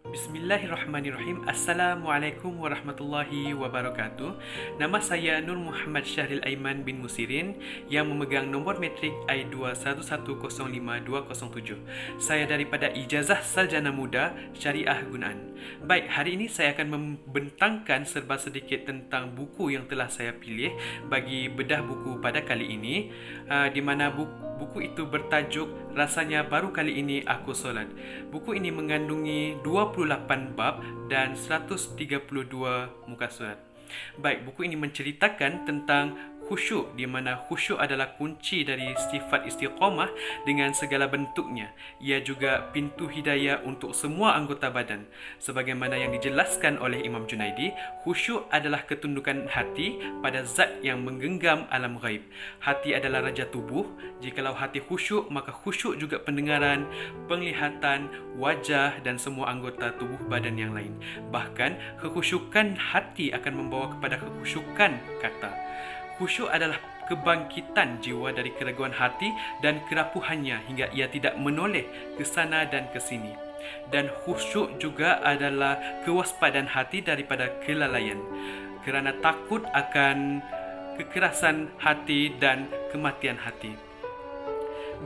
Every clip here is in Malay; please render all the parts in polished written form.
Bismillahirrahmanirrahim. Assalamualaikum warahmatullahi wabarakatuh. Nama saya Nur Muhammad Syahril Aiman bin Musirin yang memegang nombor metrik I21105-207. Saya daripada Ijazah Sarjana Muda Syariah Gunaan. Baik, hari ini saya akan membentangkan serba sedikit tentang buku yang telah saya pilih bagi bedah buku pada kali ini, di mana buku itu bertajuk Rasanya Baru Kali Ini Aku Solat. Buku ini mengandungi 28 bab dan 132 muka surat. Baik, buku ini menceritakan tentang khusyuk, di mana khusyuk adalah kunci dari sifat istiqamah dengan segala bentuknya. Ia juga pintu hidayah untuk semua anggota badan. Sebagaimana yang dijelaskan oleh Imam Junaidi, khusyuk adalah ketundukan hati pada zat yang menggenggam alam ghaib. Hati adalah raja tubuh. Jikalau hati khusyuk, maka khusyuk juga pendengaran, penglihatan, wajah dan semua anggota tubuh badan yang lain. Bahkan, kekhusyukan hati akan membawa kepada kekhusyukan kata. Khusyuk adalah kebangkitan jiwa dari keraguan hati dan kerapuhannya hingga ia tidak menoleh ke sana dan ke sini. Dan khusyuk juga adalah kewaspadaan hati daripada kelalaian, kerana takut akan kekerasan hati dan kematian hati.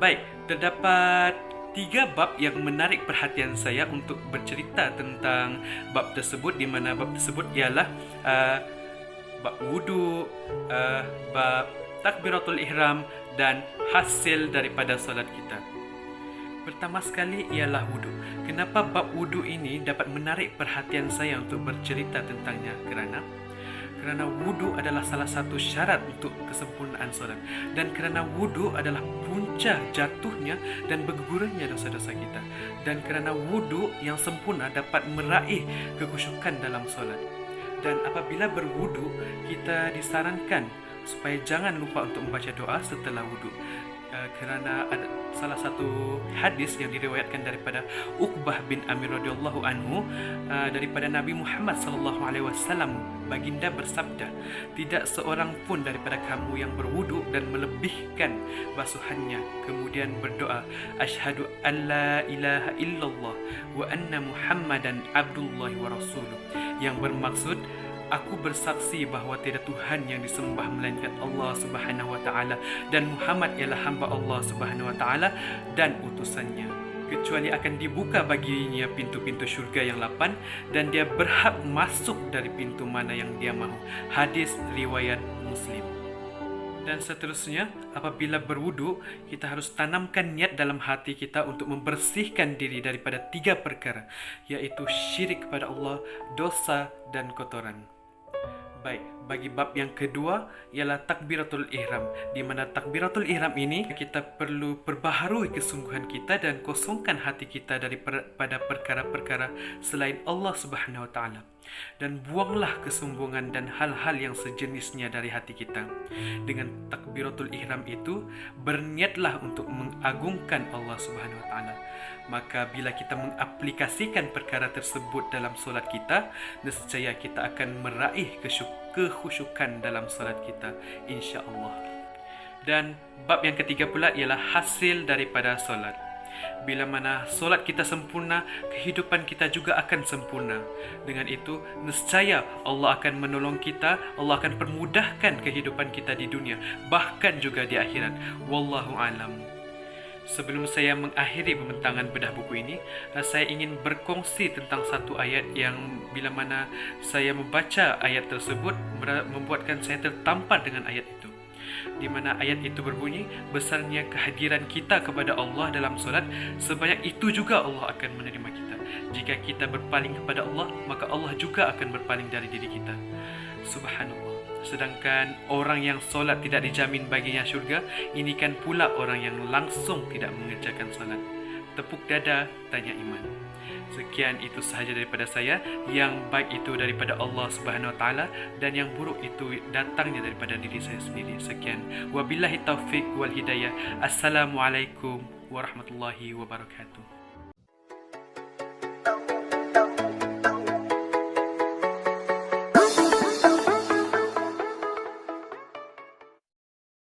Baik, terdapat 3 bab yang menarik perhatian saya untuk bercerita tentang bab tersebut, di mana bab tersebut ialah bab wudu, bab takbiratul ihram dan hasil daripada solat kita. Pertama sekali ialah wudu. Kenapa bab wudu ini dapat menarik perhatian saya untuk bercerita tentangnya? Kerana wudu adalah salah satu syarat untuk kesempurnaan solat, dan kerana wudu adalah punca jatuhnya dan bergugurnya dosa-dosa kita, dan kerana wudu yang sempurna dapat meraih kekhusyukan dalam solat. Dan apabila berwudu, kita disarankan supaya jangan lupa untuk membaca doa setelah wudu. Kerana ada salah satu hadis yang diriwayatkan daripada Uqbah bin Amir radhiyallahu anhu, daripada Nabi Muhammad sallallahu alaihi wasallam, baginda bersabda, tidak seorang pun daripada kamu yang berwudu dan melebihkan basuhannya kemudian berdoa, asyhadu an la ilaha illallah wa anna Muhammadan abdullahi wa rasuluh, yang bermaksud, aku bersaksi bahawa tiada Tuhan yang disembah melainkan Allah Subhanahu wa taala, dan Muhammad ialah hamba Allah Subhanahu wa taala dan utusannya, kecuali akan dibuka baginya pintu-pintu syurga yang 8 dan dia berhak masuk dari pintu mana yang dia mahu. Hadis riwayat Muslim. Dan seterusnya, apabila berwudu, kita harus tanamkan niat dalam hati kita untuk membersihkan diri daripada 3 perkara, iaitu syirik kepada Allah, dosa dan kotoran. Baik, bagi bab yang kedua ialah takbiratul ihram, di mana takbiratul ihram ini kita perlu perbaharui kesungguhan kita dan kosongkan hati kita daripada perkara-perkara selain Allah Subhanahu wa taala, dan buanglah kesombongan dan hal-hal yang sejenisnya dari hati kita. Dengan takbiratul ihram itu, berniatlah untuk mengagungkan Allah Subhanahu wa taala. Maka bila kita mengaplikasikan perkara tersebut dalam solat kita, nescaya kita akan meraih kekhusyukan dalam solat kita, insya-Allah. Dan bab yang ketiga pula ialah hasil daripada solat. Bila mana solat kita sempurna, kehidupan kita juga akan sempurna. Dengan itu, nescaya Allah akan menolong kita, Allah akan permudahkan kehidupan kita di dunia, bahkan juga di akhirat. Wallahu alam. Sebelum saya mengakhiri pembentangan bedah buku ini, saya ingin berkongsi tentang satu ayat yang bila mana saya membaca ayat tersebut membuatkan saya tertampar dengan ayat itu. Di mana ayat itu berbunyi, besarnya kehadiran kita kepada Allah dalam solat, sebanyak itu juga Allah akan menerima kita. Jika kita berpaling kepada Allah, maka Allah juga akan berpaling dari diri kita. Subhanallah. Sedangkan orang yang solat tidak dijamin baginya syurga, ini kan pula orang yang langsung tidak mengerjakan solat. Tepuk dada, tanya iman. Sekian, itu sahaja daripada saya. Yang baik itu daripada Allah Subhanahu wa taala, dan yang buruk itu datangnya daripada diri saya sendiri. Sekian, wabillahi taufik wal hidayah. Assalamualaikum warahmatullahi wabarakatuh.